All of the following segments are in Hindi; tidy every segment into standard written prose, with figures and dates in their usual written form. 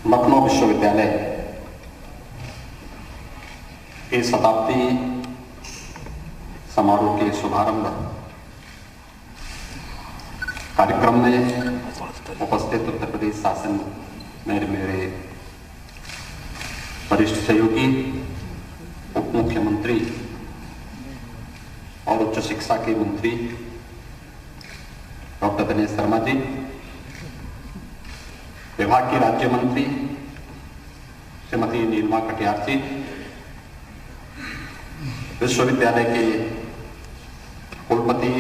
लखनऊ विश्वविद्यालय के शताब्दी समारोह के शुभारंभ कार्यक्रम में उपस्थित उत्तर प्रदेश शासन में मेरे वरिष्ठ सहयोगी, उप मुख्यमंत्री और उच्च शिक्षा के मंत्री डॉक्टर दिनेश शर्मा जी, विभाग की राज्य मंत्री श्रीमती नीलिमा कटियार जी, विश्वविद्यालय के कुलपति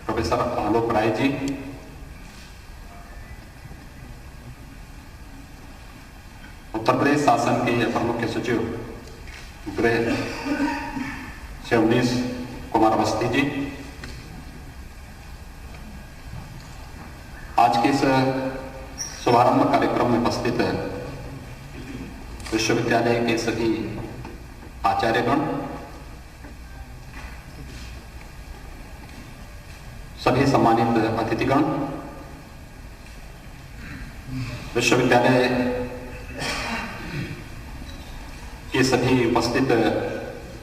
प्रोफेसर आलोक राय जी, उत्तर प्रदेश शासन के अपर मुख्य सचिव गृह श्री अवनीश कुमार अवस्थी जी, आज के इस शुभारंभ कार्यक्रम में उपस्थित विश्वविद्यालय के सभी आचार्यगण, सभी सम्मानित अतिथिगण, विश्वविद्यालय के सभी उपस्थित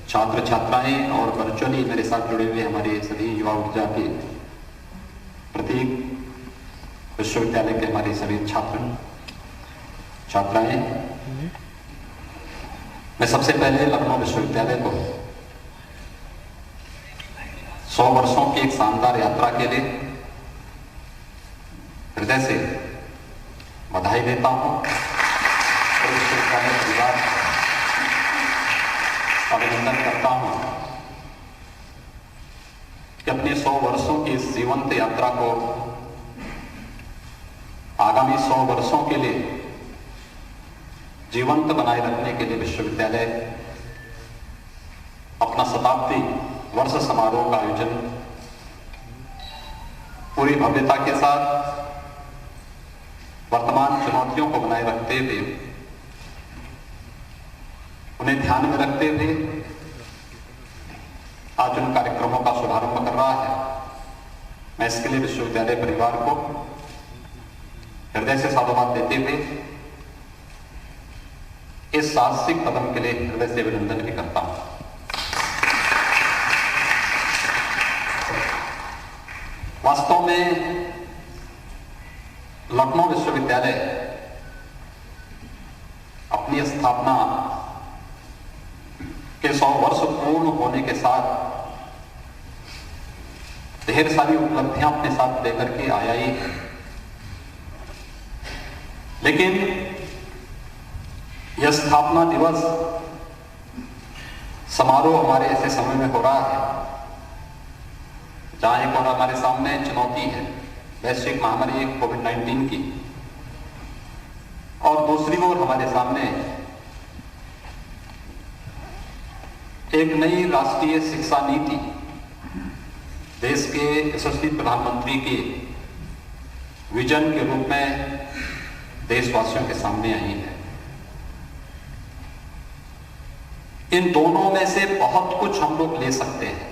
छात्र छात्राएं और वर्चुअली मेरे साथ जुड़े हुए हमारे सभी युवा ऊर्जा के प्रतीक, विश्वविद्यालय के हमारे सभी छात्र छात्राएं, मैं सबसे पहले लखनऊ विश्वविद्यालय को 100 वर्षों की एक शानदार यात्रा के लिए हृदय से बधाई देता हूं और विश्वविद्यालय परिवार अभिनंदन करता हूं कि अपने 100 वर्षों की इस जीवंत यात्रा को आगामी 100 वर्षों के लिए जीवंत बनाए रखने के लिए विश्वविद्यालय अपना शताब्दी वर्ष समारोह का आयोजन पूरी भव्यता के साथ वर्तमान चुनौतियों को बनाए रखते हुए, उन्हें ध्यान में रखते हुए आज उन कार्यक्रमों का शुभारंभ कर रहा है। मैं इसके लिए विश्वविद्यालय परिवार को हृदय से साधुवाद देते हुए इस साहसिक कदम के लिए हृदय से अभिनंदन भी करता हूं। वास्तव में लखनऊ विश्वविद्यालय अपनी स्थापना के 100 वर्ष पूर्ण होने के साथ ढेर सारी उपलब्धियां अपने साथ लेकर के आया ही है, लेकिन यह स्थापना दिवस समारोह हमारे ऐसे समय में हो रहा है जहां एक और हमारे सामने चुनौती है वैश्विक महामारी कोविड-19 की, और दूसरी ओर हमारे सामने एक नई राष्ट्रीय शिक्षा नीति देश के यशस्वी प्रधानमंत्री के विजन के रूप में देशवासियों के सामने आई है। इन दोनों में से बहुत कुछ हम लोग ले सकते हैं।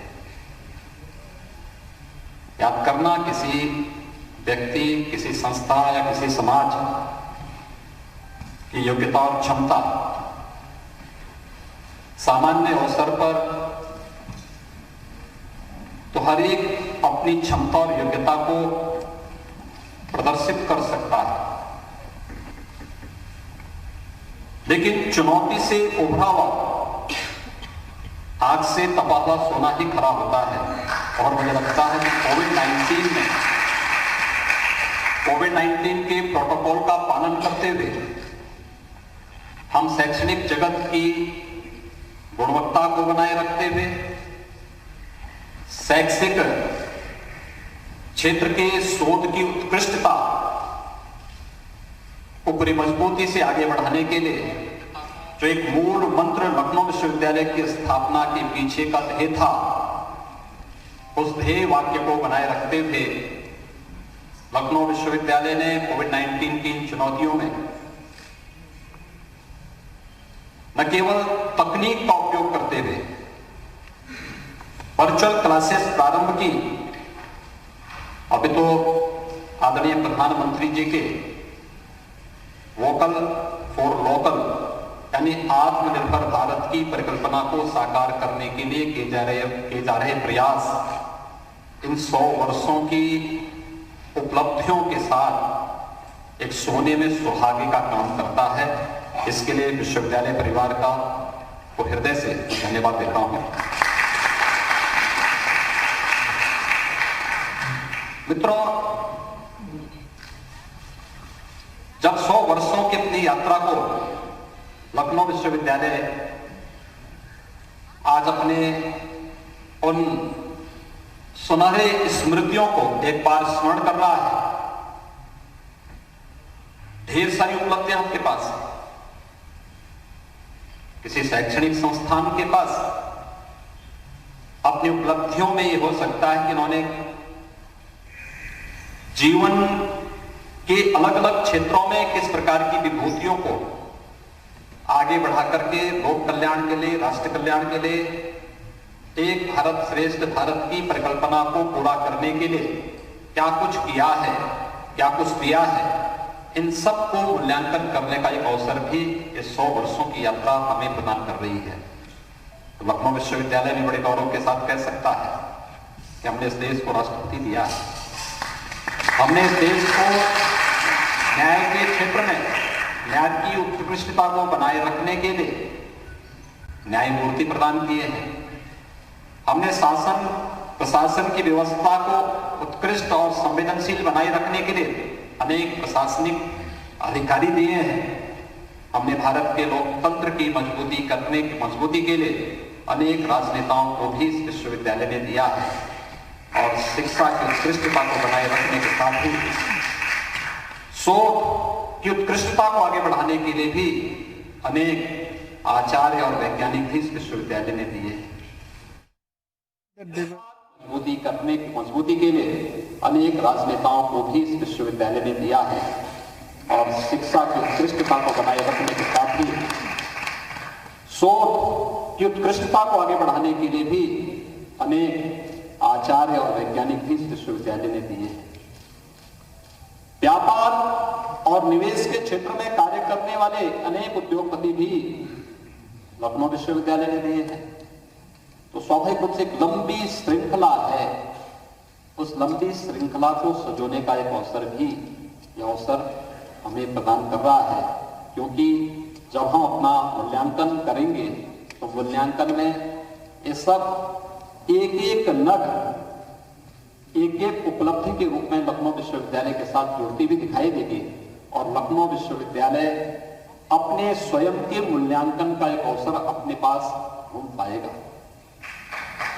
याद करना, किसी व्यक्ति, किसी संस्था या किसी समाज की योग्यता और क्षमता सामान्य अवसर पर तो हर एक अपनी क्षमता और योग्यता को प्रदर्शित कर सकता है, लेकिन चुनौती से उभरा हुआ आग से तपा हुआ सोना ही खरा होता है। और मुझे लगता है कि कोविड-19 के प्रोटोकॉल का पालन करते हुए हम शैक्षणिक जगत की गुणवत्ता को बनाए रखते हुए शैक्षिक क्षेत्र के शोध की उत्कृष्टता को पूरी मजबूती से आगे बढ़ाने के लिए जो एक मूल मंत्र लखनऊ विश्वविद्यालय की स्थापना के पीछे का ध्येय था, उस ध्येय वाक्य को बनाए रखते हुए लखनऊ विश्वविद्यालय ने कोविड-19 की चुनौतियों में न केवल तकनीक का उपयोग करते हुए वर्चुअल क्लासेस प्रारंभ की, अभी तो आदरणीय प्रधानमंत्री जी के वोकल फॉर लोकल यानी आत्मनिर्भर भारत की परिकल्पना को साकार करने के लिए किए जा रहे प्रयास इन 100 वर्षों की उपलब्धियों के साथ एक सोने में सुहागे का काम करता है। इसके लिए विश्वविद्यालय परिवार का को हृदय से धन्यवाद देता हूं। मित्रों, जब 100 वर्षों की अपनी यात्रा को लखनऊ विश्वविद्यालय आज अपने उन सुनहरे स्मृतियों को एक बार स्मरण कर रहा है, ढेर सारी उपलब्धियां आपके पास, किसी शैक्षणिक संस्थान के पास अपनी उपलब्धियों में यह हो सकता है कि इन्होंने जीवन के अलग अलग क्षेत्रों में किस प्रकार की विभूतियों को आगे बढ़ा करके लोक कल्याण के लिए, राष्ट्र कल्याण के लिए, एक भारत श्रेष्ठ भारत की परिकल्पना को पूरा करने के लिए क्या कुछ किया है, क्या कुछ दिया है, इन सब को मूल्यांकन करने का एक अवसर भी इस 100 वर्षों की यात्रा हमें प्रदान कर रही है। तो लखनऊ विश्वविद्यालय भी बड़े गौरव के साथ कह सकता है कि हमने इस देश को राष्ट्रपति दिया है, हमने इस देश को न्याय के क्षेत्र में न्याय की उत्कृष्टता को बनाए रखने के लिए न्यायमूर्ति प्रदान किए हैं, हमने शासन प्रशासन की व्यवस्था को उत्कृष्ट और संवेदनशील बनाए रखने के लिए अनेक प्रशासनिक अधिकारी दिए हैं, हमने भारत के लोकतंत्र की मजबूती के लिए अनेक राजनेताओं को भी इस विश्वविद्यालय ने दिया है और शिक्षा की उत्कृष्टता को बनाए रखने के साथ ही शोध की उत्कृष्टता को आगे बढ़ाने के लिए भी अनेक आचार्य और वैज्ञानिक भी इस विश्वविद्यालय ने दिए हैं। मजबूती के लिए अनेक राजनेताओं को भी इस विश्वविद्यालय ने दिया है और शिक्षा की उत्कृष्टता को बनाए रखने के साथ ही शोध की उत्कृष्टता को आगे बढ़ाने के लिए भी अनेक आचार्य और वैज्ञानिक भी इस विश्वविद्यालय ने दिए हैं। व्यापार और निवेश के क्षेत्र में कार्य करने वाले अनेक उद्योगपति भी लखनऊ विश्वविद्यालय ने दिए हैं। तो स्वाभाविक रूप से एक लंबी श्रृंखला है, उस लंबी श्रृंखला को सजोने का एक अवसर भी यह अवसर हमें प्रदान कर रहा है, क्योंकि जब हम अपना मूल्यांकन करेंगे तो मूल्यांकन में ये सब एक एक नग एक एक उपलब्धि के रूप में लखनऊ विश्वविद्यालय के साथ जुड़ती हुई दिखाई देगी और लखनऊ विश्वविद्यालय अपने स्वयं के मूल्यांकन का एक अवसर अपने पास ढूंढ पाएगा।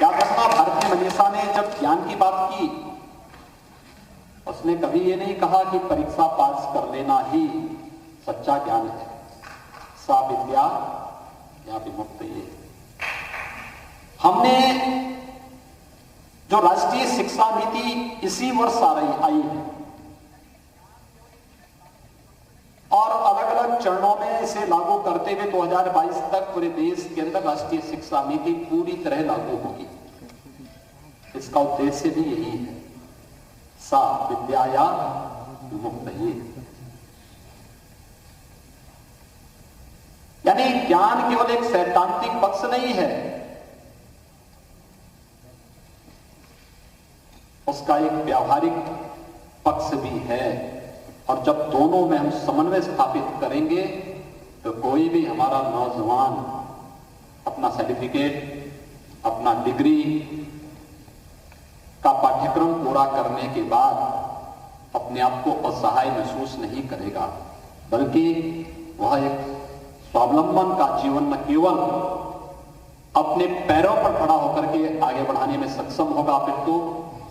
याद रखना, भारतीय मनीषा ने जब ज्ञान की बात की उसने कभी ये नहीं कहा कि परीक्षा पास कर लेना ही सच्चा ज्ञान है, सा विद्या या विमुक्त। ये हमने जो राष्ट्रीय शिक्षा नीति इसी वर्ष आई है और अलग अलग चरणों में इसे लागू करते हुए 2022 तक पूरे देश के अंदर राष्ट्रीय शिक्षा नीति पूरी तरह लागू होगी। इसका उद्देश्य भी यही है, सा विद्याया विमुक्त। यानी ज्ञान केवल एक सैद्धांतिक पक्ष नहीं है, उसका एक व्यावहारिक पक्ष भी है और जब दोनों में हम समन्वय स्थापित करेंगे तो कोई भी हमारा नौजवान अपना सर्टिफिकेट, अपना डिग्री का पाठ्यक्रम पूरा करने के बाद अपने आप को असहाय महसूस नहीं करेगा, बल्कि वह एक स्वावलंबन का जीवन न केवल अपने पैरों पर खड़ा होकर के आगे बढ़ाने में सक्षम होगा, अपितु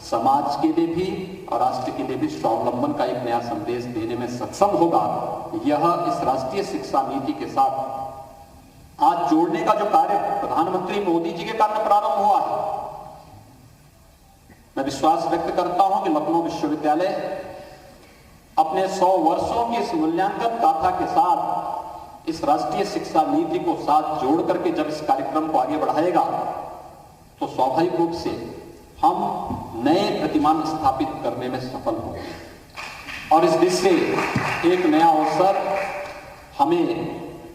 समाज के लिए भी और राष्ट्र के लिए भी स्वावलंबन का एक नया संदेश देने में सक्षम होगा। यह इस राष्ट्रीय शिक्षा नीति के साथ आज जोड़ने का जो कार्य प्रधानमंत्री मोदी जी के कारण प्रारंभ हुआ है, मैं विश्वास व्यक्त करता हूं कि लखनऊ विश्वविद्यालय अपने 100 वर्षों की इस मूल्यांकन गाथा के साथ इस राष्ट्रीय शिक्षा नीति को साथ जोड़ करके जब इस कार्यक्रम को आगे बढ़ाएगा तो स्वाभाविक रूप से हम नए प्रतिमान स्थापित करने में सफल होंगे और इस दिशा से एक नया अवसर हमें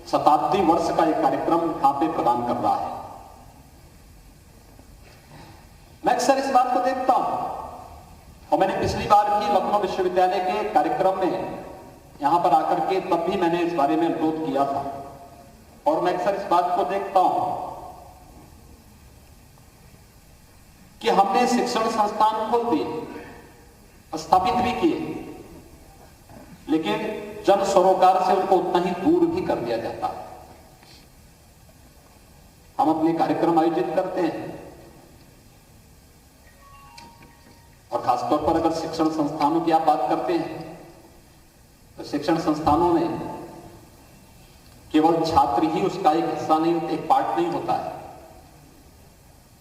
शताब्दी वर्ष का एक कार्यक्रम यहां पे प्रदान कर रहा है। मैं अक्सर इस बात को देखता हूं, और मैंने पिछली बार भी लखनऊ विश्वविद्यालय के कार्यक्रम में यहां पर आकर के तब भी मैंने इस बारे में अनुरोध किया था, और मैं अक्सर इस बात को देखता हूं कि हमने शिक्षण संस्थान खोल दिए, स्थापित भी किए, लेकिन जन सरोकार से उनको उतना ही दूर भी कर दिया जाता है। हम अपने कार्यक्रम आयोजित करते हैं, और खासतौर पर अगर शिक्षण संस्थानों की आप बात करते हैं तो शिक्षण संस्थानों में केवल छात्र ही उसका एक हिस्सा नहीं, एक पार्ट नहीं होता है,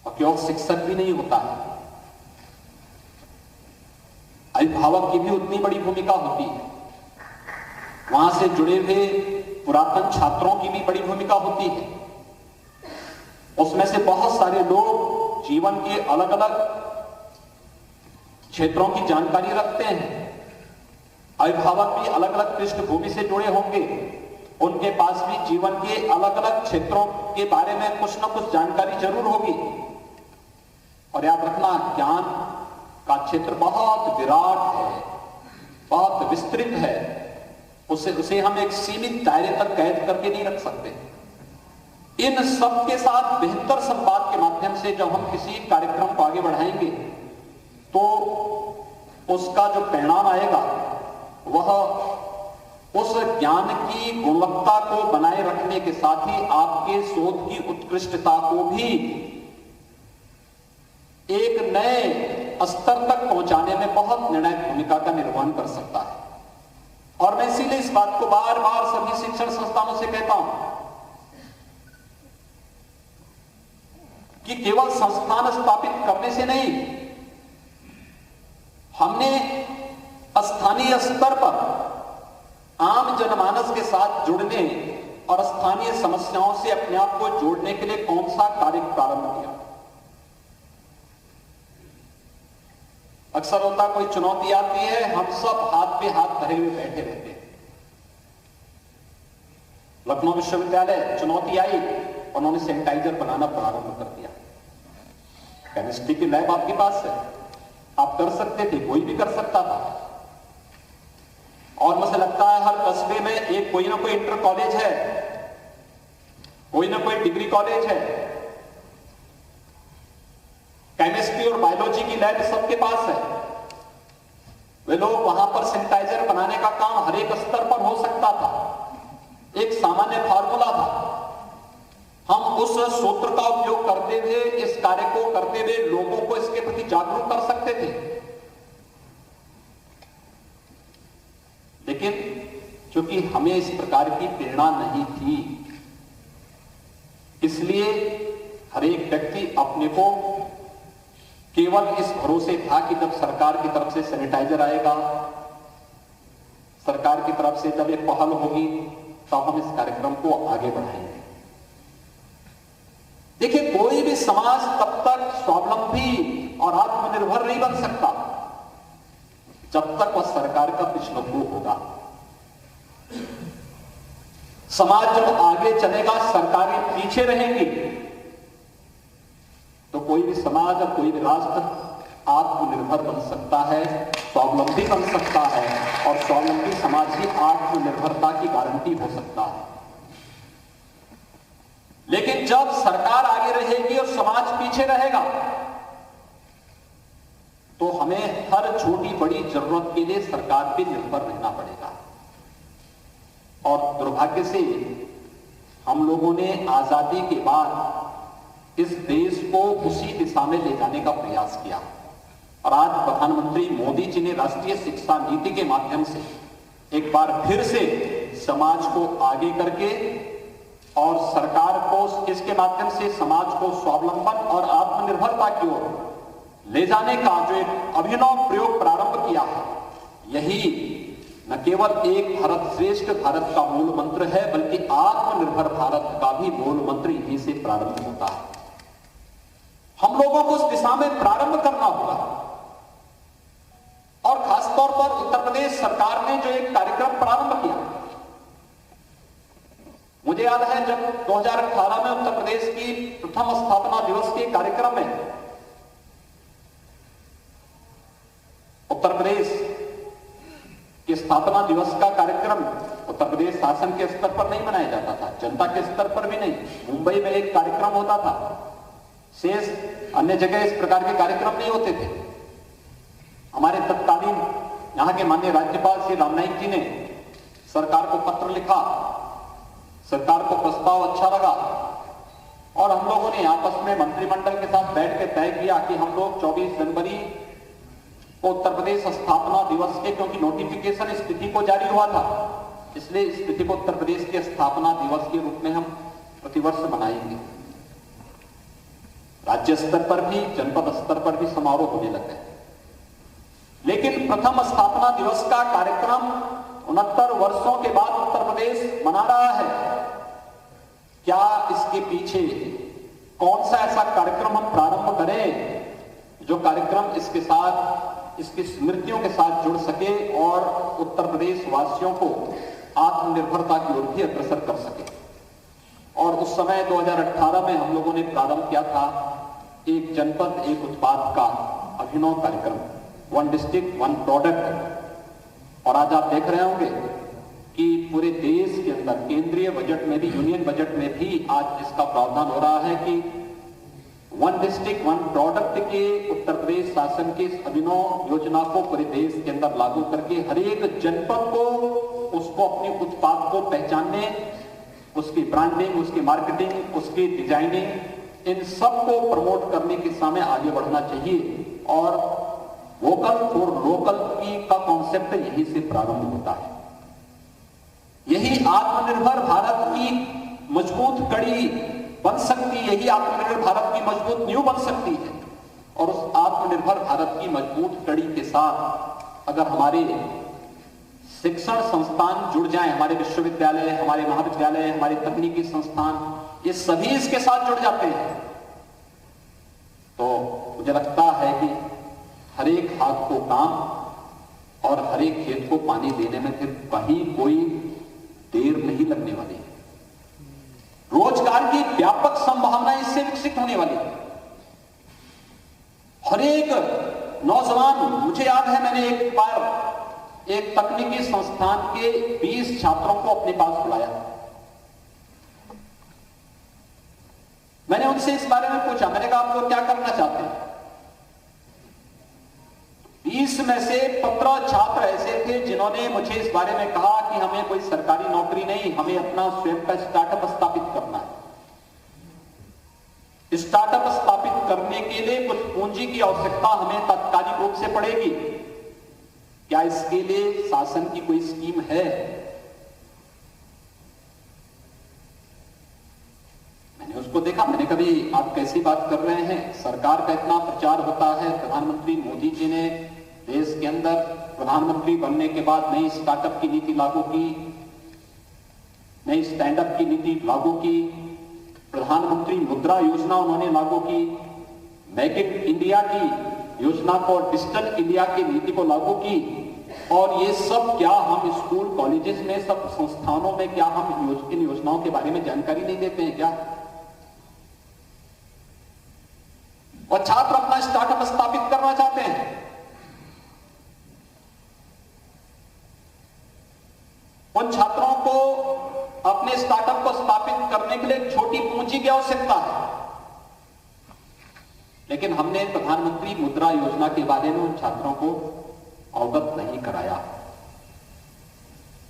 और केवल शिक्षक भी नहीं होता है, अभिभावक की भी उतनी बड़ी भूमिका होती है, वहां से जुड़े हुए पुरातन छात्रों की भी बड़ी भूमिका होती है। उसमें से बहुत सारे लोग जीवन के अलग अलग क्षेत्रों की जानकारी रखते हैं, अभिभावक भी अलग अलग पृष्ठभूमि से जुड़े होंगे, उनके पास भी जीवन के अलग अलग क्षेत्रों के बारे में कुछ ना कुछ जानकारी जरूर होगी। और याद रखना, ज्ञान का क्षेत्र बहुत विराट है, बहुत विस्तृत है, उसे हम एक सीमित दायरे तक कैद करके नहीं रख सकते। इन सब के साथ बेहतर संवाद के माध्यम से जब हम किसी कार्यक्रम को आगे बढ़ाएंगे तो उसका जो परिणाम आएगा वह उस ज्ञान की गुणवत्ता को बनाए रखने के साथ ही आपके शोध की उत्कृष्टता को भी एक नए स्तर तक पहुंचाने में बहुत निर्णायक भूमिका का निर्वहन कर सकता है। और मैं इसीलिए इस बात को बार बार सभी शिक्षण संस्थानों से कहता हूं कि केवल संस्थान स्थापित करने से नहीं, हमने स्थानीय स्तर पर आम जनमानस के साथ जुड़ने और स्थानीय समस्याओं से अपने आप को जोड़ने के लिए कौन सा कार्य प्रारंभ किया। अक्सर होता कोई चुनौती आती है, हम सब हाथ पे हाथ धरे हुए बैठे रहते हैं। लखनऊ विश्वविद्यालय चुनौती आई, उन्होंने सैनिटाइजर बनाना प्रारंभ कर दिया। केमिस्ट्री की लैब आपके पास है, आप कर सकते थे, कोई भी कर सकता था। और मुझे लगता है हर कस्बे में एक कोई ना कोई इंटर कॉलेज है, कोई ना कोई डिग्री कॉलेज है, केमिस्ट्री और बायोलॉजी की लैब सबके पास है। वे लोग वहां पर सैनिटाइजर बनाने का काम हर एक स्तर पर हो सकता था, एक सामान्य फार्मूला था। हम उस सूत्र का उपयोग करते हुए, इस कार्य को करते हुए लोगों को इसके प्रति जागरूक कर सकते थे। लेकिन क्योंकि हमें इस प्रकार की प्रेरणा नहीं थी, इसलिए हर एक व्यक्ति अपने को केवल इस भरोसे था कि जब सरकार की तरफ से सैनिटाइजर आएगा, सरकार की तरफ से जब एक पहल होगी, तब हम इस कार्यक्रम को आगे बढ़ाएंगे। देखिए, कोई भी समाज तब तक स्वावलंबी और आत्मनिर्भर नहीं बन सकता जब तक वह सरकार का पिछलग्गू होगा। समाज जब आगे चलेगा, सरकारें पीछे रहेंगी, तो कोई भी समाज और कोई भी राष्ट्र आत्मनिर्भर बन सकता है, स्वावलंबी बन सकता है, और स्वावलंबी समाज ही आत्मनिर्भरता की गारंटी हो सकता है। लेकिन जब सरकार आगे रहेगी और समाज पीछे रहेगा, तो हमें हर छोटी बड़ी जरूरत के लिए सरकार पर निर्भर रहना पड़ेगा। और दुर्भाग्य से हम लोगों ने आजादी के बाद इस देश को उसी दिशा में ले जाने का प्रयास किया, और आज प्रधानमंत्री मोदी जी ने राष्ट्रीय शिक्षा नीति के माध्यम से एक बार फिर से समाज को आगे करके और सरकार को इसके माध्यम से समाज को स्वावलंबन और आत्मनिर्भरता की ओर ले जाने का जो एक अभिनव प्रयोग प्रारंभ किया है, यही न केवल एक भारत श्रेष्ठ भारत का मूल मंत्र है, बल्कि आत्मनिर्भर भारत का भी मूल मंत्र यहीं से प्रारंभ होता है। हम लोगों को उस दिशा में प्रारंभ करना होगा। और खासतौर पर उत्तर प्रदेश सरकार ने जो एक कार्यक्रम प्रारंभ किया, मुझे याद है जब 2018 में उत्तर प्रदेश की प्रथम स्थापना दिवस के कार्यक्रम में उत्तर प्रदेश के स्थापना दिवस का कार्यक्रम उत्तर प्रदेश शासन के स्तर पर नहीं मनाया जाता था, जनता के स्तर पर भी नहीं। मुंबई में एक कार्यक्रम होता था, शेष अन्य जगह इस प्रकार के कार्यक्रम नहीं होते थे। हमारे तत्कालीन यहां के माननीय राज्यपाल श्री राम नाईक जी ने सरकार को पत्र लिखा, सरकार को प्रस्ताव अच्छा लगा और हम लोगों ने आपस में मंत्रिमंडल के साथ बैठ के तय किया कि हम लोग 24 जनवरी को उत्तर प्रदेश स्थापना दिवस के, क्योंकि नोटिफिकेशन इस तिथि को जारी हुआ था, इसलिए इस तिथि को उत्तर प्रदेश के स्थापना दिवस के रूप में हम प्रतिवर्ष मनाएंगे। राज्य स्तर पर भी जनपद स्तर पर भी समारोह होने लगे, लेकिन प्रथम स्थापना दिवस का कार्यक्रम 69 वर्षों के बाद उत्तर प्रदेश मना रहा है। क्या इसके पीछे कौन सा ऐसा कार्यक्रम हम प्रारंभ करें जो कार्यक्रम इसके साथ, इसकी स्मृतियों के साथ जुड़ सके और उत्तर प्रदेश वासियों को आत्मनिर्भरता की ओर भी अग्रसर कर सके। और उस समय 2018 में हम लोगों ने प्रारंभ किया था एक जनपद एक उत्पाद का अभिनव कार्यक्रम, वन डिस्ट्रिक्ट वन प्रोडक्ट। और आज आप देख रहे होंगे कि पूरे देश के अंदर केंद्रीय बजट में भी, यूनियन बजट में भी आज इसका प्रावधान हो रहा है कि वन डिस्ट्रिक्ट वन प्रोडक्ट के उत्तर प्रदेश शासन की इस अभिनव योजना को पूरे देश के अंदर लागू करके हर एक जनपद को उसको अपने उत्पाद को पहचानने, उसकी ब्रांडिंग, उसकी मार्केटिंग, उसकी डिजाइनिंग, इन सब को प्रमोट करने की दिशा में आगे बढ़ना चाहिए। और वोकल फॉर लोकल की का कॉन्सेप्ट यहीं से प्रारंभ होता है। यही आत्मनिर्भर भारत की मजबूत कड़ी बन सकती है, यही आत्मनिर्भर भारत की मजबूत नींव बन सकती है। और उस आत्मनिर्भर भारत की मजबूत कड़ी के साथ अगर हमारे शिक्षण संस्थान जुड़ जाएं, हमारे विश्वविद्यालय, हमारे महाविद्यालय, हमारे तकनीकी संस्थान, ये सभी इसके साथ जुड़ जाते हैं, तो मुझे लगता है कि हर एक हाथ को काम और हर एक खेत को पानी देने में फिर कहीं कोई देर नहीं लगने वाली है। रोजगार की व्यापक संभावना इससे विकसित होने वाली है। हर एक नौजवान, मुझे याद है मैंने एक बार एक तकनीकी संस्थान के 20 छात्रों को अपने पास बुलाया। मैंने उनसे इस बारे में पूछा, मैंने कहा आप लोग क्या करना चाहते हैं? 20 में से 15 छात्र ऐसे थे जिन्होंने मुझे इस बारे में कहा कि हमें कोई सरकारी नौकरी नहीं, हमें अपना स्वयं का स्टार्टअप स्थापित करना है। स्टार्टअप स्थापित करने के लिए कुछ पूंजी की आवश्यकता हमें तात्कालिक रूप से पड़ेगी। क्या इसके लिए शासन की कोई स्कीम है? मैंने उसको देखा, मैंने कभी आप कैसी बात कर रहे हैं? सरकार का इतना प्रचार होता है, प्रधानमंत्री मोदी जी ने देश के अंदर प्रधानमंत्री बनने के बाद नई स्टार्टअप की नीति लागू की, नई स्टैंडअप की नीति लागू की, प्रधानमंत्री मुद्रा योजना उन्होंने लागू की, मेक इन इंडिया की योजना को, डिजिटल इंडिया की नीति को लागू की। और ये सब क्या हम स्कूल कॉलेजेस में, सब संस्थानों में क्या हम इन योजनाओं के बारे में जानकारी नहीं देते हैं क्या? और छात्र अपना स्टार्टअप स्थापित करना चाहते हैं। उन छात्रों को अपने स्टार्टअप को स्थापित करने के लिए छोटी पूंजी की आवश्यकता है, लेकिन हमने प्रधानमंत्री मुद्रा योजना के बारे में उन छात्रों को अवगत नहीं कराया।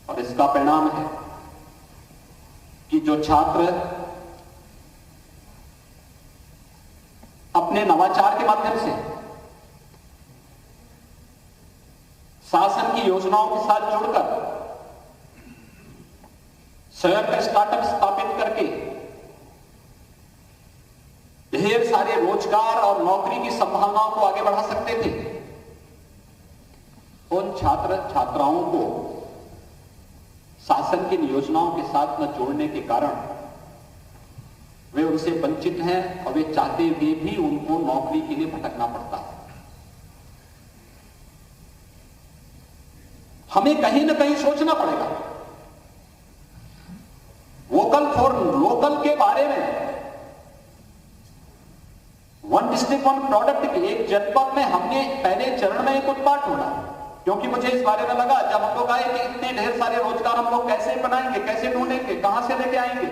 और इसका परिणाम है कि जो छात्र अपने नवाचार के माध्यम से शासन की योजनाओं के साथ जुड़कर स्वयं का स्टार्टअप स्थापित करके ढेर सारे रोजगार और नौकरी की संभावनाओं को आगे बढ़ा सकते थे, उन छात्र छात्राओं को शासन की योजनाओं के साथ न जोड़ने के कारण वे उनसे वंचित हैं और वे चाहते हुए भी उनको नौकरी के लिए भटकना पड़ता है। हमें कहीं ना कहीं सोचना पड़ेगा। वोकल वोकल फॉर लोकल के बारे में, वन डिस्ट्रिक्ट वन प्रोडक्ट के एक जनपद में हमने पहले चरण में एक उत्पाद ढूंढा, क्योंकि मुझे इस बारे में लगा जब हम लोग आए कि इतने ढेर सारे रोजगार हम लोग कैसे बनाएंगे, कैसे ढूंढेंगे, कहां से लेके आएंगे।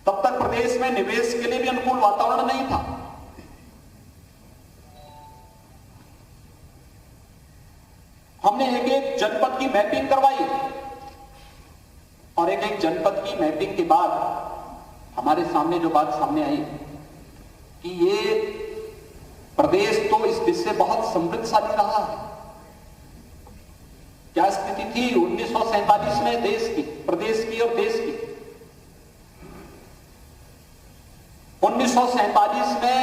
तब तक प्रदेश में निवेश के लिए भी अनुकूल वातावरण नहीं था। हमने एक एक जनपद की मैपिंग करवाई और एक एक जनपद की मैपिंग के बाद हमारे सामने जो बात सामने आई कि ये प्रदेश तो इस दिशा से बहुत समृद्धशाली रहा है। क्या स्थिति थी 1947 में देश की, प्रदेश की और देश की? 1947 में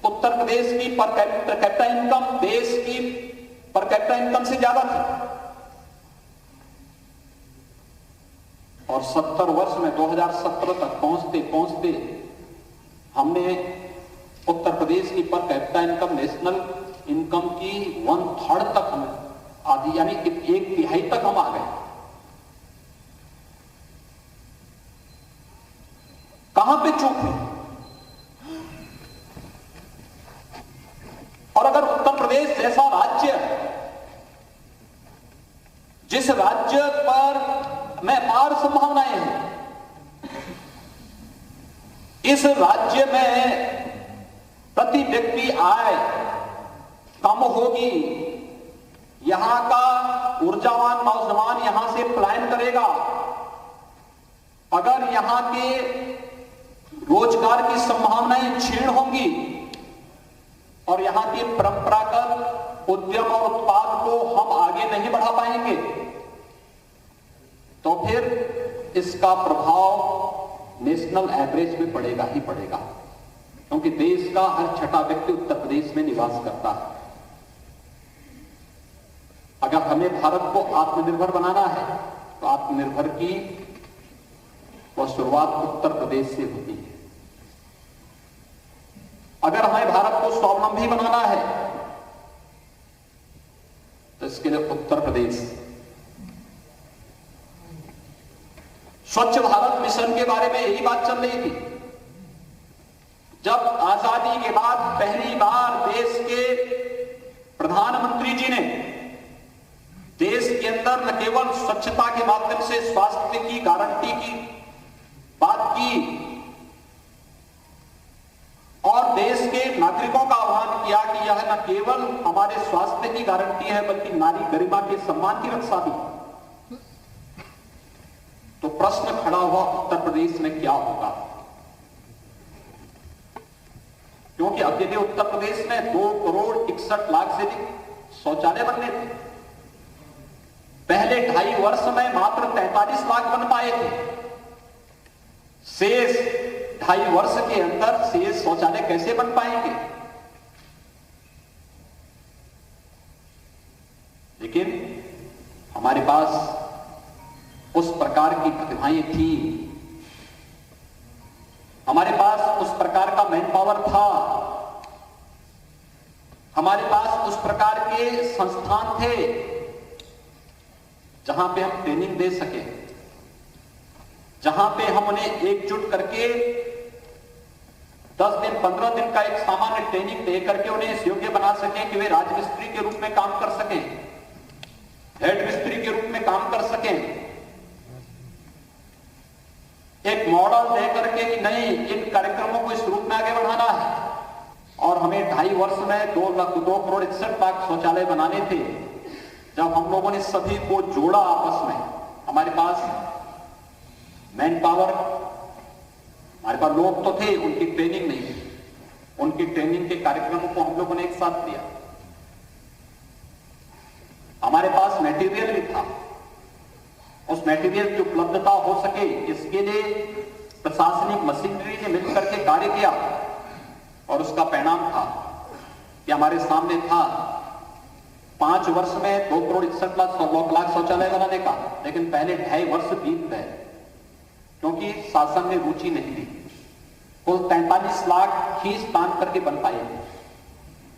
उत्तर प्रदेश की पर कैपिटा इनकम देश की पर कैपिटा इनकम से ज्यादा थी और 70 वर्ष में 2017 तक पहुंचते पहुंचते हमने उत्तर प्रदेश की per capita income national income की 1/3 तक हम आधी यानी 1/3 तक हम आ गए। कहां पे चूक है? और अगर उत्तर प्रदेश जैसा राज्य जिस राज्य पर में अपार संभावनाएं हैं, इस राज्य में प्रति व्यक्ति आय कम होगी, यहां का ऊर्जावान नौजवान यहां से पलायन करेगा, अगर यहां के रोजगार की संभावनाएं क्षीण होंगी और यहां के परंपरागत उद्यम और उत्पाद को हम आगे नहीं बढ़ा पाएंगे, तो फिर इसका प्रभाव नेशनल एवरेज में पड़ेगा ही पड़ेगा, क्योंकि देश का हर छठा व्यक्ति उत्तर प्रदेश में निवास करता है। अगर हमें भारत को आत्मनिर्भर बनाना है तो आत्मनिर्भर की वह शुरुआत उत्तर प्रदेश से होती है। अगर हमें भारत को स्वावलंबी बनाना है तो इसके लिए उत्तर प्रदेश। स्वच्छ भारत मिशन के बारे में यही बात चल रही थी। जब आजादी के बाद पहली बार देश के प्रधानमंत्री जी ने देश के अंदर न केवल स्वच्छता के माध्यम से स्वास्थ्य की गारंटी की बात की और देश के नागरिकों का आह्वान किया कि यह न केवल हमारे स्वास्थ्य की गारंटी है बल्कि नारी गरिमा के सम्मान की रक्षा भी, तो प्रश्न खड़ा हुआ उत्तर प्रदेश में क्या होगा? क्योंकि अकेले उत्तर प्रदेश में 2,61,00,000 से अधिक शौचालय बनने थे। पहले 2.5 वर्ष में मात्र 43 लाख बन पाए थे। शेष 2.5 वर्ष के अंदर शेष शौचालय कैसे बन पाएंगे? लेकिन हमारे पास उस प्रकार की प्रतिभाएं थी, हमारे पास उस प्रकार का मैन पावर था, हमारे पास उस प्रकार के संस्थान थे जहां पे हम ट्रेनिंग दे सके, जहां पे हम उन्हें एकजुट करके 10 दिन 15 दिन का एक सामान्य ट्रेनिंग दे करके उन्हें इस योग्य बना सकें कि वे राजमिस्त्री के रूप में काम कर सकें, हेड मिस्त्री के रूप में काम कर सकें। एक मॉडल दे करके कि नहीं, इन कार्यक्रमों को इस रूप में आगे बढ़ाना है। और हमें 2.5 वर्ष में 2,61,00,000 शौचालय बनाने थे। जब हम लोगों ने सभी को जोड़ा आपस में, हमारे पास मैन पावर, हमारे पास लोग तो थे, उनकी ट्रेनिंग नहीं थी। उनकी ट्रेनिंग के कार्यक्रमों को हम लोगों ने एक साथ लिया। हमारे पास मटेरियल भी था, उस मटेरियल की उपलब्धता हो सके इसके लिए प्रशासनिक मशीनरी ने मिलकर के कार्य किया और उसका परिणाम था कि हमारे सामने था 5 वर्ष में 2,61,00,000 शौचालय बनाने का, लेकिन पहले 2.5 वर्ष बीत गए क्योंकि शासन ने रुचि नहीं दी। कुल 43 लाख ही स्थान करके बन पाए थे,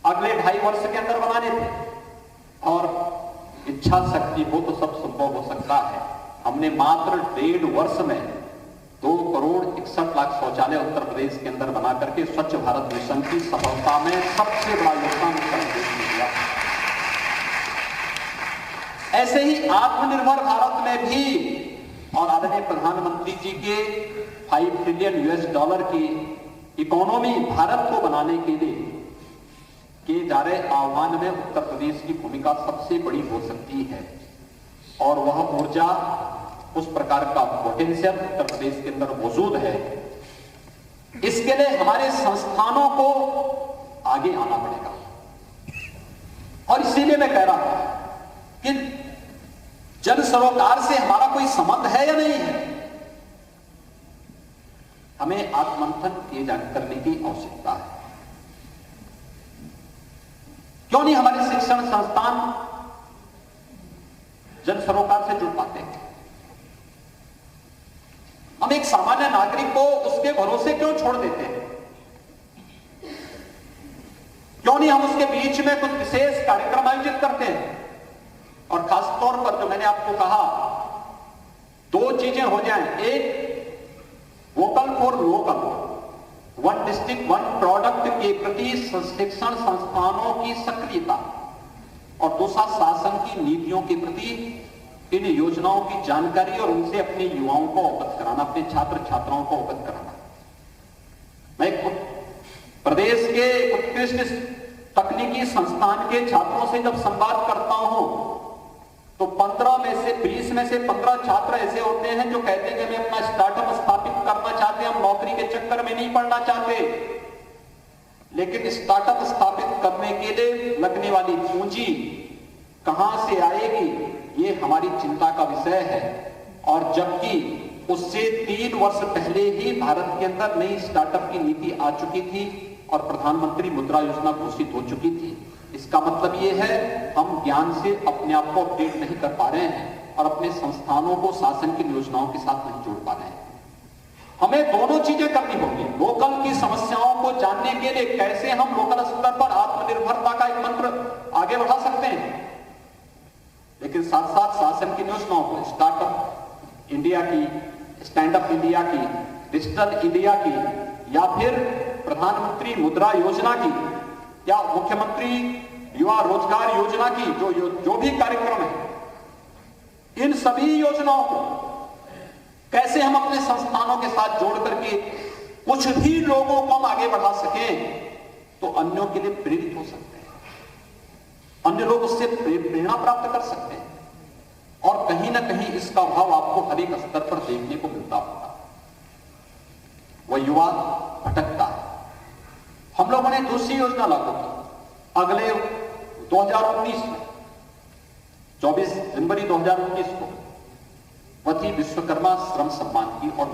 अगले 2.5 वर्ष के अंदर बनाने थे। और इच्छा शक्ति हो तो सब संभव हो सकता है। हमने मात्र 1.5 वर्ष में 2,61,00,000 शौचालय उत्तर प्रदेश के अंदर बना करके स्वच्छ भारत मिशन की सफलता में सबसे बड़ा योगदान उत्तर प्रदेश ने दिया। ऐसे ही आत्मनिर्भर भारत में भी और आदरणीय प्रधानमंत्री जी के $5 ट्रिलियन की इकोनॉमी भारत को बनाने के लिए किए जा रहे आह्वान में उत्तर प्रदेश की भूमिका सबसे बड़ी हो सकती है। और वह ऊर्जा, उस प्रकार का पोटेंशियल उत्तर प्रदेश के अंदर मौजूद है। इसके लिए हमारे संस्थानों को आगे आना पड़ेगा। और इसीलिए मैं कह रहा हूं कि जन सरोकार से हमारा कोई संबंध है या नहीं है, हमें आत्ममंथन करने की आवश्यकता है। क्यों नहीं हमारे शिक्षण संस्थान जन सरोकार से जुड़ पाते हैं? हम एक सामान्य नागरिक को उसके भरोसे क्यों छोड़ देते हैं? क्यों नहीं हम उसके बीच में कुछ विशेष कार्यक्रम आयोजित करते हैं? और खासतौर पर जो मैंने आपको कहा, 2 चीजें हो जाएं, एक vocal for local, 1 district 1 product के प्रति शिक्षण संस्थानों की सक्रियता, और दूसरा शासन की नीतियों के प्रति इन योजनाओं की जानकारी और उनसे अपने युवाओं को अवगत कराना, अपने छात्र छात्राओं को अवगत कराना। मैं प्रदेश के उत्कृष्ट तकनीकी संस्थान के छात्रों से जब संवाद करता हूं तो 20 में से 15 छात्र ऐसे होते हैं जो कहते हैं कि मैं अपना स्टार्टअप स्थापित करना चाहते हैं, हम नौकरी के चक्कर में नहीं पड़ना चाहते। लेकिन स्टार्टअप स्थापित करने के लिए लगने वाली पूंजी कहां से आएगी, ये हमारी चिंता का विषय है। और जबकि उससे 3 वर्ष पहले ही भारत के अंदर नई स्टार्टअप की नीति आ चुकी थी और प्रधानमंत्री मुद्रा योजना घोषित हो चुकी थी। इसका मतलब ये है हम ज्ञान से अपने आप को अपडेट नहीं कर पा रहे हैं और अपने संस्थानों को शासन की योजनाओं के साथ नहीं जोड़ पा रहे हैं। हमें दोनों चीजें करनी होंगी। लोकल की समस्याओं को जानने के लिए कैसे हम लोकल स्तर पर आत्मनिर्भरता का एक मंत्र आगे बढ़ा सकते हैं, लेकिन साथ साथ शासन की योजनाओं को, स्टार्टअप इंडिया की, स्टैंड अप इंडिया की, डिजिटल इंडिया की, या फिर प्रधानमंत्री मुद्रा योजना की, या मुख्यमंत्री युवा रोजगार योजना की, जो भी कार्यक्रम है, इन सभी योजनाओं को कैसे हम अपने संस्थानों के साथ जोड़ करके कुछ भी लोगों को हम आगे बढ़ा सकें तो अन्यों के लिए प्रेरित हो सकते हैं, अन्य लोग उससे प्रेरणा प्राप्त कर सकते हैं। और कहीं ना कहीं इसका अभाव आपको हर एक स्तर पर देखने को मिलता होगा। वह युवा भटकता है। हम लोगों ने दूसरी योजना लागू की अगले 2019 में, 24 जनवरी 2019 को वही विश्वकर्मा श्रम सम्मान की। और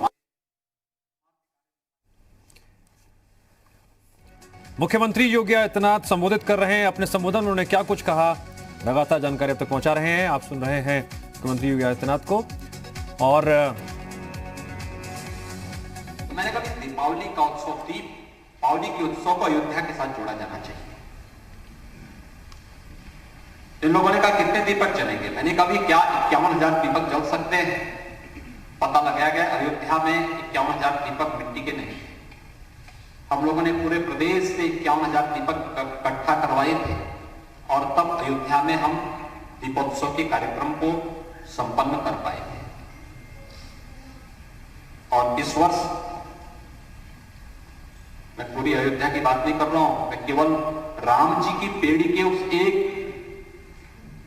मुख्यमंत्री योगी आदित्यनाथ संबोधित कर रहे हैं। अपने संबोधन में उन्होंने क्या कुछ कहा, लगातार जानकारी अब तक पहुंचा रहे हैं। आप सुन रहे हैं मुख्यमंत्री योगी आदित्यनाथ को। और मैंने कहा दीपावली का उत्सव, दीपावली के उत्सव को अयोध्या के साथ जोड़ा जाना चाहिए। इन लोगों ने कहा कितने दीपक जलेंगे, मैंने कहा क्या 51,000 दीपक जल सकते हैं? पता लगाया गया अयोध्या में 51,000 दीपक मिट्टी के नहीं। हम लोगों ने पूरे प्रदेश से 51,000 दीपक इकट्ठा करवाए थे और तब अयोध्या में हम दीपोत्सव के कार्यक्रम को संपन्न कर पाए थे। और इस वर्ष मैं पूरी अयोध्या की बात नहीं कर रहा हूं, मैं केवल राम जी की पेड़ी के उस एक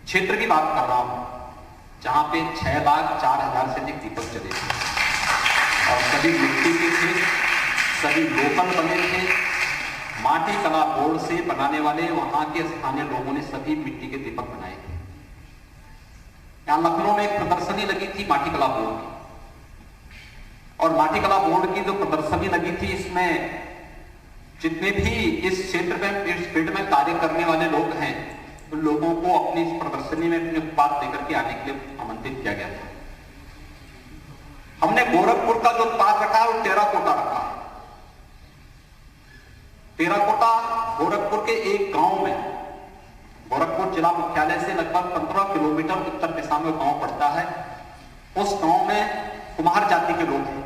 क्षेत्र की बात कर रहा हूं जहां पे 6,04,000 से अधिक दीपक जले थे और सभी मिट्टी के थे, सभी लोकल बने थे। माटी कला बोर्ड से बनाने वाले वहां के स्थानीय लोगों ने सभी मिट्टी के दीपक बनाए थे। यहां लखनऊ में एक प्रदर्शनी लगी थी माटी कला बोर्ड की, और माटी कला बोर्ड की जो प्रदर्शनी लगी थी, इसमें जितने भी इस क्षेत्र में, इस फील्ड में कार्य करने वाले लोग हैं, उन लोगों को अपनी इस प्रदर्शनी में अपने उत्पाद देकर के आने के लिए आमंत्रित किया गया था। हमने गोरखपुर का जो उत्पाद रखा है वो टेराकोटा रखा है। टेराकोटा गोरखपुर के एक गांव में, गोरखपुर जिला मुख्यालय से लगभग 15 किलोमीटर उत्तर दिशा में गांव पड़ता है। उस गांव में कुम्हार जाति के लोग हैं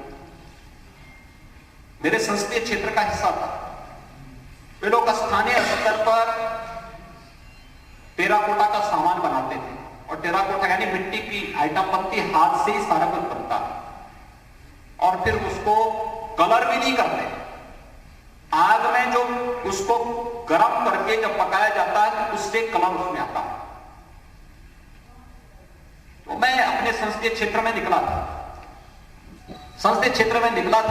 मेरे संसदीय क्षेत्र का हिस्सा था। वे लोग स्थानीय स्तर पर टेराकोटा का सामान बनाते थे, और टेराकोटा यानी मिट्टी की आइटम बनती, हाथ से ही सारा कुछ बनता है, और फिर उसको कलर भी नहीं करते, आग में जो उसको गर्म करके जब पकाया जाता है तो उससे कलर उसमें आता है। तो मैं अपने संसदीय क्षेत्र में निकला था,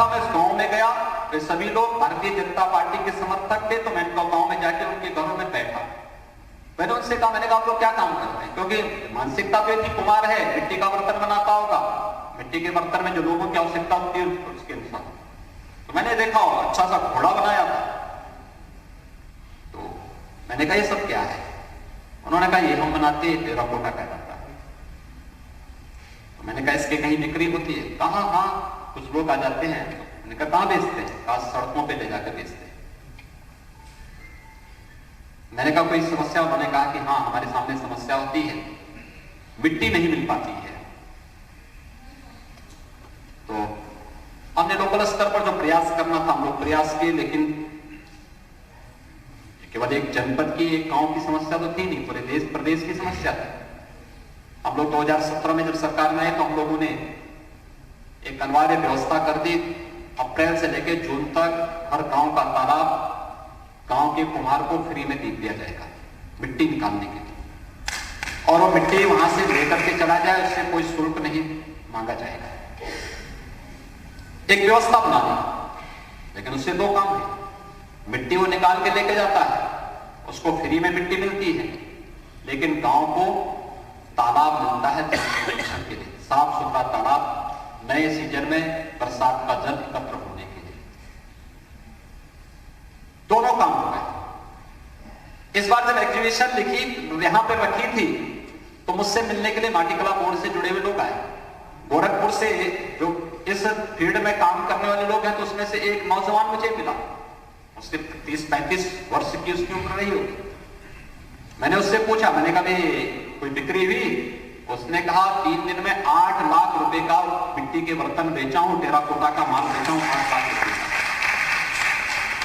मैं उस गांव में गया, वे सभी लोग भारतीय जनता पार्टी के समर्थक थे। तो मैं गांव में जाके उनके घरों में बैठा, मैंने उनसे कहा, मैंने कहा आप लोग क्या काम करते हैं, क्योंकि मानसिकता तो इतनी कुमार है, मिट्टी का बर्तन बनाता होगा, मिट्टी के बर्तन में जो लोगों की आवश्यकता होती है उसके अनुसार। तो मैंने देखा अच्छा सा घोड़ा बनाया था, तो मैंने कहा ये सब क्या है? उन्होंने कहा ये हम बनाते हैं, टेराकोटा कहलाता है। तो मैंने कहा इसके कहीं बिक्री होती है? कहा हाँ, कुछ लोग आ जाते हैं। मैंने कहा कहां बेचते हैं? कहा सड़कों पे ले जाकर बेचते हैं। मैंने कहा कोई समस्या? उन्होंने कहा कि हाँ हमारे सामने समस्या होती है, मिट्टी नहीं मिल पाती है। तो हमने लोकल स्तर पर जो प्रयास करना था हम लोग प्रयास किए, लेकिन केवल एक जनपद की, एक गांव की समस्या तो थी नहीं, पूरे देश प्रदेश की समस्या थी। हम लोग 2017 में जब सरकार में आए तो हम लोगों ने एक अनिवार्य व्यवस्था कर दी, अप्रैल से लेकर जून तक हर गांव का तालाब गांव के कुम्हार को फ्री में दे दिया जाएगा मिट्टी निकालने के लिए, और वो मिट्टी वहां से लेकर के चला जाए, उससे कोई शुल्क नहीं मांगा जाएगा। एक व्यवस्था बना दी, लेकिन उससे दो काम है, मिट्टी वो निकाल के लेके जाता है, उसको फ्री में मिट्टी मिलती है, लेकिन गांव को तालाब मिलता है संरक्षण के लिए, साफ सुथरा तालाब, नए सीजन में बरसात का जल एकत्र होने के लिए। दोनों काम हो गए। इस बार जब एग्जीबिशन लिखी यहां पर रखी थी तो मुझसे मिलने के लिए माटी कला बोर्ड से जुड़े हुए लोग आए, गोरखपुर से जो इस फील्ड में काम करने वाले लोग हैं, तो उसमें से एक नौजवान मुझे मिला, उसके 30-35 वर्ष की उसकी उम्र रही होगी। मैंने उससे पूछा, मैंने कहा कोई बिक्री हुई? उसने कहा 3 दिन में 8 लाख रुपए का मिट्टी के बर्तन बेचा हूं, टेराकोटा का माल बेचा हूं 8 लाख रुपए का।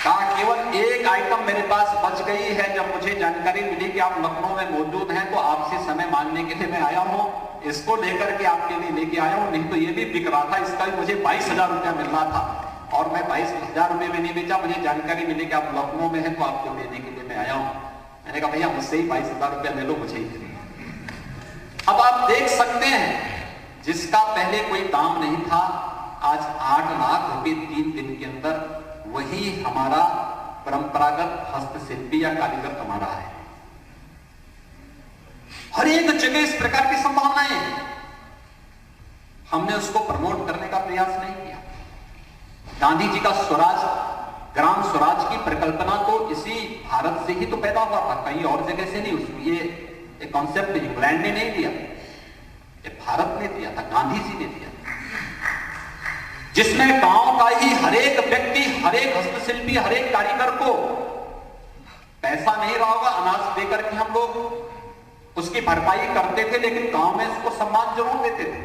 कहा केवल एक आइटम मेरे पास बच गई है, जब मुझे जानकारी मिली कि आप लखनऊ में मौजूद हैं तो आपसे समय मांगने के लिए मैं आया हूं, इसको लेकर के आपके लिए लेके आया हूं, नहीं तो ये भी बिक रहा था, इसका भी मुझे 22,000 रुपया मिल रहा था और मैं 22,000 रुपये में नहीं बेचा, मुझे जानकारी मिली कि आप लखनऊ में हैं तो आपको लेने के लिए मैं आया हूं। मैंने कहा भैया मुझसे ही 22,000 रुपया ले लो, मुझे ही। अब आप देख सकते हैं जिसका पहले कोई दाम नहीं था, आज 8 लाख रुपए 3 दिन के अंदर वही हमारा परंपरागत हस्तशिल्पी या कारीगर कमा रहा है। हर एक जगह इस प्रकार की संभावनाएं हैं, हमने उसको प्रमोट करने का प्रयास नहीं किया। गांधी जी का स्वराज, ग्राम स्वराज की परिकल्पना तो इसी भारत से ही तो पैदा हुआ था, कहीं और जगह से नहीं। उसमें ये कॉन्सेप्ट इंग्लैंड ने नहीं दिया, ये भारत ने दिया था, गांधी जी ने दिया था, जिसमें गांव का ही हर एक व्यक्ति, हर एक हस्तशिल्पी, हर एक कारीगर को पैसा नहीं रहा होगा, अनाज देकर के हम लोग उसकी भरपाई करते थे, लेकिन गांव में उसको सम्मान जरूर देते थे।